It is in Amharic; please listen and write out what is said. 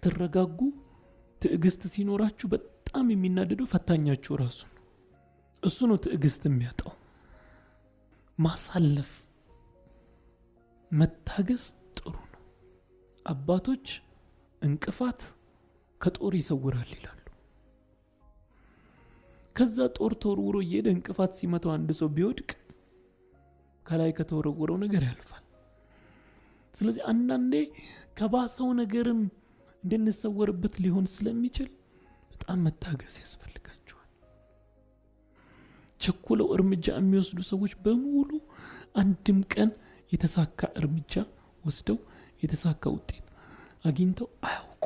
ስትረጋጉ ትዕግስት ሲኖራችሁ በጣም የሚናደደው ፈታኛችሁ ራሱ ነው። እሱ ነው ትዕግስት የሚያጣው። ማሳለፍ መታገስ ጥሩ ነው። አባቶች እንቅፋት ከጦር ይሰውራል ይላሉ። ከዛ ጦር ተወርውሮ የሄደ እንቅፋት ሲመታው አንድ ሰው ቢወድቅ ከላይ ከተወረወረው ነገር ያልፋል። ስለዚህ አንዳንዴ ከባሰው ነገርም እንድንሰወርበት ሊሆን ስለሚችል በጣም መታገስ ያስፈልጋቸዋል። ቸኩለው እርምጃ የሚወስዱ ሰዎች በሙሉ አንድም ቀን የተሳካ እርምጃ ወስደው የተሳካ ውጤት አግኝተው አያውቁ።